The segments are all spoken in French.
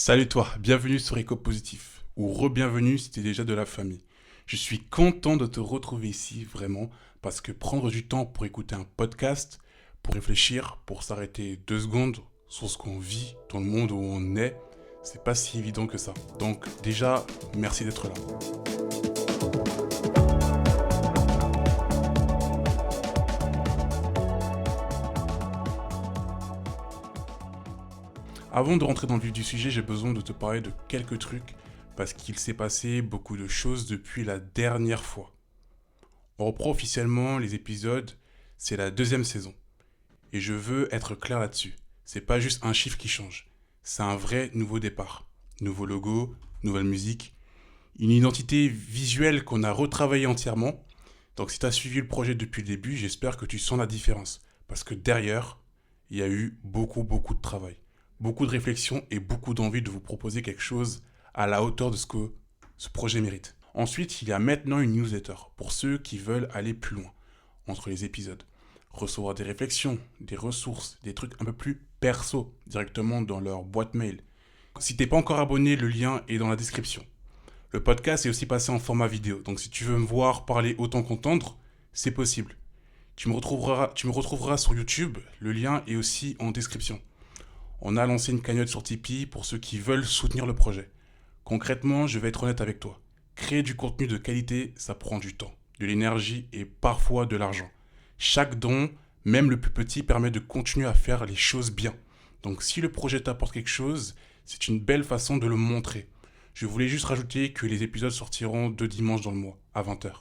Salut toi, bienvenue sur Éco Positif, ou re-bienvenue si t'es déjà de la famille. Je suis content de te retrouver ici, vraiment, parce que prendre du temps pour écouter un podcast, pour réfléchir, pour s'arrêter 2 secondes sur ce qu'on vit dans le monde où on est, c'est pas si évident que ça. Donc déjà, merci d'être là. Avant de rentrer dans le vif du sujet, j'ai besoin de te parler de quelques trucs, parce qu'il s'est passé beaucoup de choses depuis la dernière fois. On reprend officiellement les épisodes, c'est la deuxième saison. Et je veux être clair là-dessus. C'est pas juste un chiffre qui change. C'est un vrai nouveau départ. Nouveau logo, nouvelle musique, une identité visuelle qu'on a retravaillée entièrement. Donc si tu as suivi le projet depuis le début, j'espère que tu sens la différence. Parce que derrière, il y a eu beaucoup de travail. Beaucoup de réflexion et beaucoup d'envie de vous proposer quelque chose à la hauteur de ce que ce projet mérite. Ensuite, il y a maintenant une newsletter pour ceux qui veulent aller plus loin entre les épisodes. Recevoir des réflexions, des ressources, des trucs un peu plus perso directement dans leur boîte mail. Si t'es pas encore abonné, le lien est dans la description. Le podcast est aussi passé en format vidéo, donc si tu veux me voir parler autant qu'entendre, c'est possible. Tu me retrouveras sur YouTube, le lien est aussi en description. On a lancé une cagnotte sur Tipeee pour ceux qui veulent soutenir le projet. Concrètement, je vais être honnête avec toi. Créer du contenu de qualité, ça prend du temps, de l'énergie et parfois de l'argent. Chaque don, même le plus petit, permet de continuer à faire les choses bien. Donc si le projet t'apporte quelque chose, c'est une belle façon de le montrer. Je voulais juste rajouter que les épisodes sortiront 2 dimanches dans le mois, à 20h.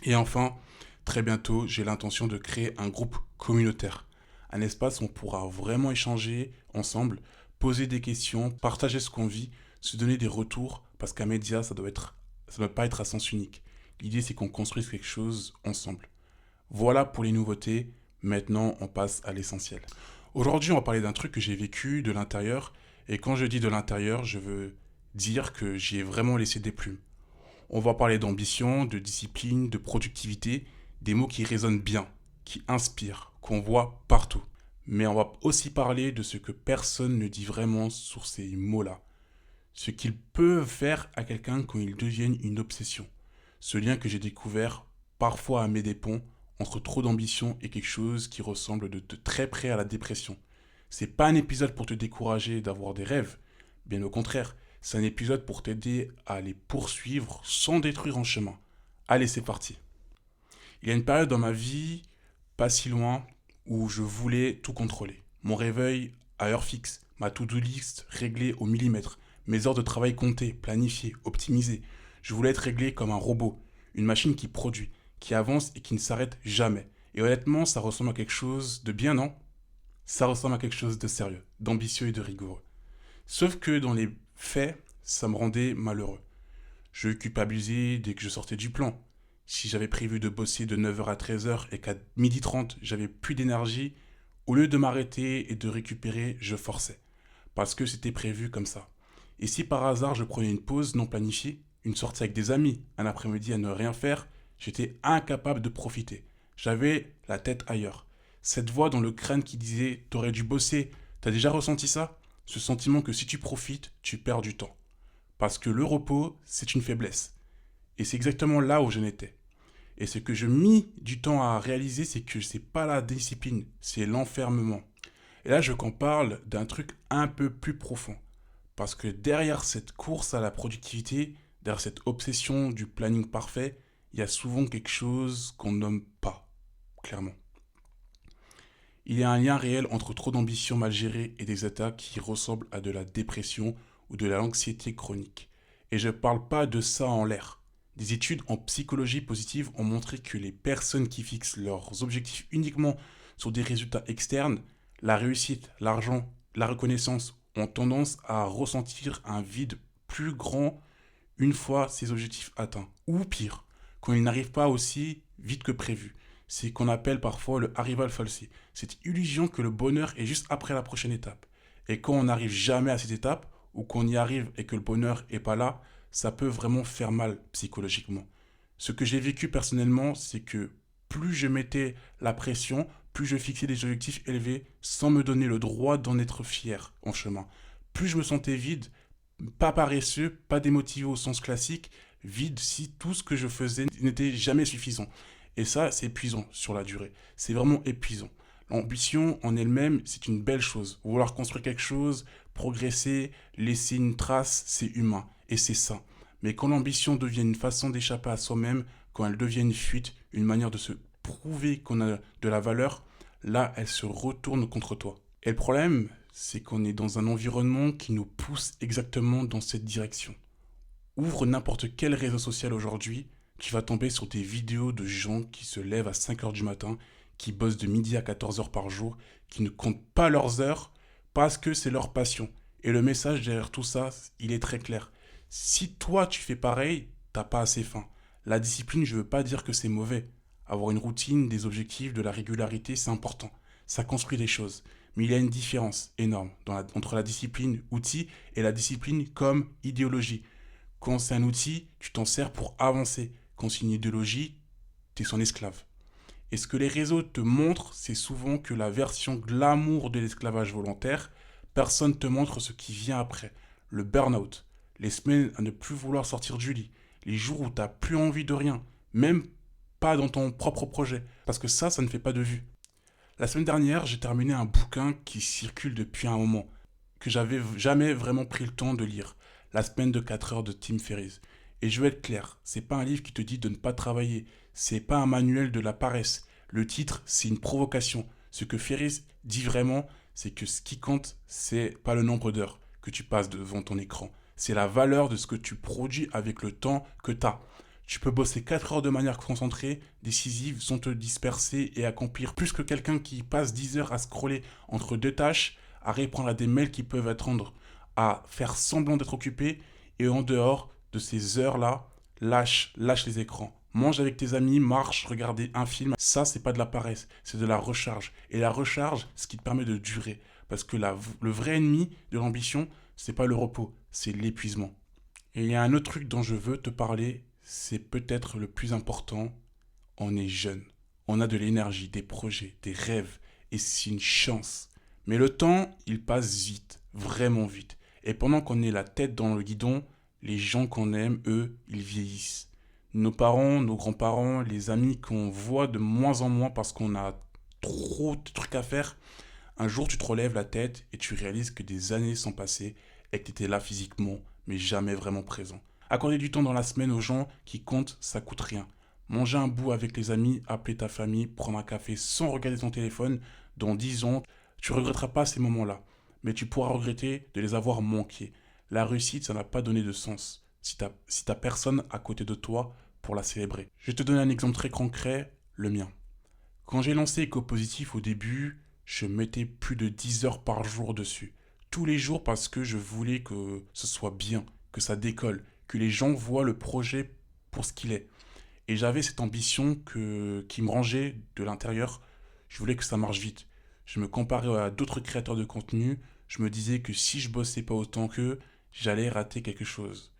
Et enfin, très bientôt, j'ai l'intention de créer un groupe communautaire. Un espace où on pourra vraiment échanger ensemble, poser des questions, partager ce qu'on vit, se donner des retours, parce qu'un média, ça doit pas être à sens unique. L'idée, c'est qu'on construise quelque chose ensemble. Voilà pour les nouveautés. Maintenant, on passe à l'essentiel. Aujourd'hui, on va parler d'un truc que j'ai vécu de l'intérieur. Et quand je dis de l'intérieur, je veux dire que j'y ai vraiment laissé des plumes. On va parler d'ambition, de discipline, de productivité, des mots qui résonnent bien, qui inspirent, qu'on voit partout. Mais on va aussi parler de ce que personne ne dit vraiment sur ces mots-là. Ce qu'ils peuvent faire à quelqu'un quand ils deviennent une obsession. Ce lien que j'ai découvert, parfois à mes dépens, entre trop d'ambition et quelque chose qui ressemble de très près à la dépression. C'est pas un épisode pour te décourager d'avoir des rêves, bien au contraire, c'est un épisode pour t'aider à les poursuivre sans détruire en chemin. Allez, c'est parti. Il y a une période dans ma vie, pas si loin, où je voulais tout contrôler. Mon réveil à heure fixe, ma to-do list réglée au millimètre, mes heures de travail comptées, planifiées, optimisées. Je voulais être réglé comme un robot, une machine qui produit, qui avance et qui ne s'arrête jamais. Et honnêtement, ça ressemble à quelque chose de bien, non? Ça ressemble à quelque chose de sérieux, d'ambitieux et de rigoureux. Sauf que dans les faits, ça me rendait malheureux. Je culpabilisais dès que je sortais du plan. Si j'avais prévu de bosser de 9h à 13h et qu'à 12h30 j'avais plus d'énergie, au lieu de m'arrêter et de récupérer, je forçais. Parce que c'était prévu comme ça. Et si par hasard je prenais une pause non planifiée, une sortie avec des amis, un après-midi à ne rien faire, j'étais incapable de profiter. J'avais la tête ailleurs. Cette voix dans le crâne qui disait t'aurais dû bosser, t'as déjà ressenti ça? Ce sentiment que si tu profites, tu perds du temps. Parce que le repos, c'est une faiblesse. Et c'est exactement là où je n'étais. Et ce que je mis du temps à réaliser, c'est que c'est pas la discipline, c'est l'enfermement. Et là, je qu'en parle d'un truc un peu plus profond. Parce que derrière cette course à la productivité, derrière cette obsession du planning parfait, il y a souvent quelque chose qu'on nomme pas, clairement. Il y a un lien réel entre trop d'ambition mal gérée et des états qui ressemblent à de la dépression ou de l'anxiété chronique. Et je ne parle pas de ça en l'air. Des études en psychologie positive ont montré que les personnes qui fixent leurs objectifs uniquement sur des résultats externes, la réussite, l'argent, la reconnaissance, ont tendance à ressentir un vide plus grand une fois ces objectifs atteints. Ou pire, quand ils n'arrivent pas aussi vite que prévu. C'est qu'on appelle parfois le arrival falsi. Cette illusion que le bonheur est juste après la prochaine étape. Et quand on n'arrive jamais à cette étape, ou qu'on y arrive et que le bonheur est pas là, ça peut vraiment faire mal psychologiquement. Ce que j'ai vécu personnellement, c'est que plus je mettais la pression, plus je fixais des objectifs élevés sans me donner le droit d'en être fier en chemin. plus je me sentais vide, pas paresseux, pas démotivé au sens classique, vide si tout ce que je faisais n'était jamais suffisant. Et ça, c'est épuisant sur la durée. C'est vraiment épuisant. L'ambition en elle-même, c'est une belle chose. Vouloir construire quelque chose, progresser, laisser une trace, c'est humain et c'est sain. Mais quand l'ambition devient une façon d'échapper à soi-même, quand elle devient une fuite, une manière de se prouver qu'on a de la valeur, là, elle se retourne contre toi. Et le problème, c'est qu'on est dans un environnement qui nous pousse exactement dans cette direction. Ouvre n'importe quel réseau social aujourd'hui, tu vas tomber sur des vidéos de gens qui se lèvent à 5 heures du matin, qui bossent de midi à 14 heures par jour, qui ne comptent pas leurs heures parce que c'est leur passion. Et le message derrière tout ça, il est très clair. Si toi tu fais pareil, t'as pas assez faim. La discipline, je veux pas dire que c'est mauvais. Avoir une routine, des objectifs, de la régularité, c'est important. Ça construit des choses. Mais il y a une différence énorme entre la discipline outil et la discipline comme idéologie. Quand c'est un outil, tu t'en sers pour avancer. Quand c'est une idéologie, tu es son esclave. Et ce que les réseaux te montrent, c'est souvent que la version glamour de l'esclavage volontaire, personne ne te montre ce qui vient après. Le burn-out, les semaines à ne plus vouloir sortir du lit, les jours où tu n'as plus envie de rien, même pas dans ton propre projet, parce que ça ne fait pas de vue. La semaine dernière, j'ai terminé un bouquin qui circule depuis un moment, que j'avais jamais vraiment pris le temps de lire. La semaine de 4 heures de Tim Ferriss. Et je vais être clair, c'est pas un livre qui te dit de ne pas travailler, c'est pas un manuel de la paresse. Le titre, c'est une provocation. Ce que Ferriss dit vraiment, c'est que ce qui compte, c'est pas le nombre d'heures que tu passes devant ton écran. C'est la valeur de ce que tu produis avec le temps que tu as. Tu peux bosser 4 heures de manière concentrée, décisive, sans te disperser et accomplir plus que quelqu'un qui passe 10 heures à scroller entre deux tâches, à répondre à des mails qui peuvent attendre, à faire semblant d'être occupé, et en dehors de ces heures-là, lâche les écrans. Mange avec tes amis, marche, regarder un film. Ça, c'est pas de la paresse, c'est de la recharge. Et la recharge, ce qui te permet de durer. Parce que le vrai ennemi de l'ambition, c'est pas le repos, c'est l'épuisement. Et il y a un autre truc dont je veux te parler, c'est peut-être le plus important. On est jeune. On a de l'énergie, des projets, des rêves. Et c'est une chance. Mais le temps, il passe vite, vraiment vite. Et pendant qu'on est la tête dans le guidon, les gens qu'on aime, eux, ils vieillissent. Nos parents, nos grands-parents, les amis qu'on voit de moins en moins parce qu'on a trop de trucs à faire, un jour tu te relèves la tête et tu réalises que des années sont passées et que tu étais là physiquement, mais jamais vraiment présent. Accorder du temps dans la semaine aux gens qui comptent, ça coûte rien. Manger un bout avec les amis, appeler ta famille, prendre un café sans regarder ton téléphone, dans 10 ans, tu ne regretteras pas ces moments-là, mais tu pourras regretter de les avoir manqués. La réussite, ça n'a pas donné de sens si t'as personne à côté de toi pour la célébrer. Je vais te donner un exemple très concret, le mien. Quand j'ai lancé Eco-Positif au début, je mettais plus de 10 heures par jour dessus. Tous les jours parce que je voulais que ce soit bien, que ça décolle, que les gens voient le projet pour ce qu'il est. Et j'avais cette ambition qui me rangeait de l'intérieur. Je voulais que ça marche vite. Je me comparais à d'autres créateurs de contenu. Je me disais que si je bossais pas autant qu'eux, j'allais rater quelque chose.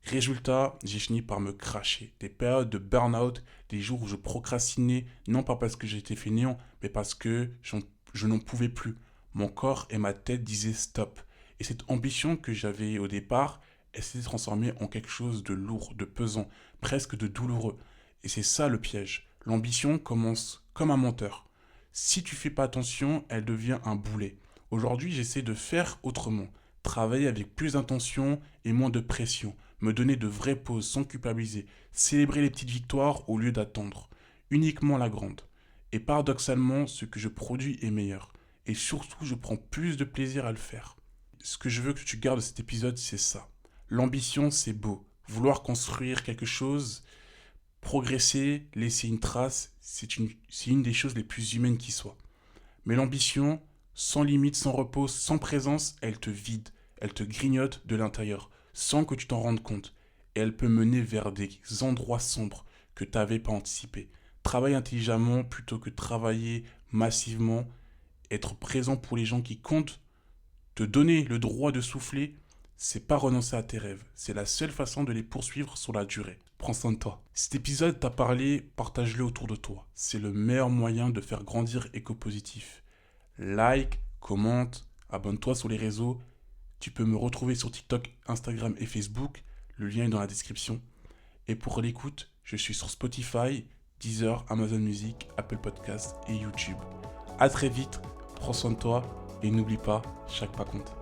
Résultat, j'ai fini par me cracher. Des périodes de burn-out, des jours où je procrastinais, non pas parce que j'étais fainéant, mais parce que je n'en pouvais plus. Mon corps et ma tête disaient stop. Et cette ambition que j'avais au départ, elle s'est transformée en quelque chose de lourd, de pesant, presque de douloureux. Et c'est ça le piège. L'ambition commence comme un menteur. Si tu fais pas attention, elle devient un boulet. Aujourd'hui, j'essaie de faire autrement. Travailler avec plus d'intention et moins de pression. Me donner de vraies pauses sans culpabiliser. Célébrer les petites victoires au lieu d'attendre. Uniquement la grande. Et paradoxalement, ce que je produis est meilleur. Et surtout, je prends plus de plaisir à le faire. Ce que je veux que tu gardes de cet épisode, c'est ça. L'ambition, c'est beau. Vouloir construire quelque chose, progresser, laisser une trace, c'est une des choses les plus humaines qui soient. Mais l'ambition, sans limite, sans repos, sans présence, elle te vide, elle te grignote de l'intérieur, sans que tu t'en rendes compte. Et elle peut mener vers des endroits sombres que tu n'avais pas anticipés. Travaille intelligemment plutôt que travailler massivement, être présent pour les gens qui comptent, te donner le droit de souffler, c'est pas renoncer à tes rêves. C'est la seule façon de les poursuivre sur la durée. Prends soin de toi. Si cet épisode t'a parlé, partage-le autour de toi. C'est le meilleur moyen de faire grandir Eco-Positif. Like, commente, abonne-toi sur les réseaux. Tu peux me retrouver sur TikTok, Instagram et Facebook. Le lien est dans la description. Et pour l'écoute, je suis sur Spotify, Deezer, Amazon Music, Apple Podcasts et YouTube. À très vite, prends soin de toi et n'oublie pas, chaque pas compte.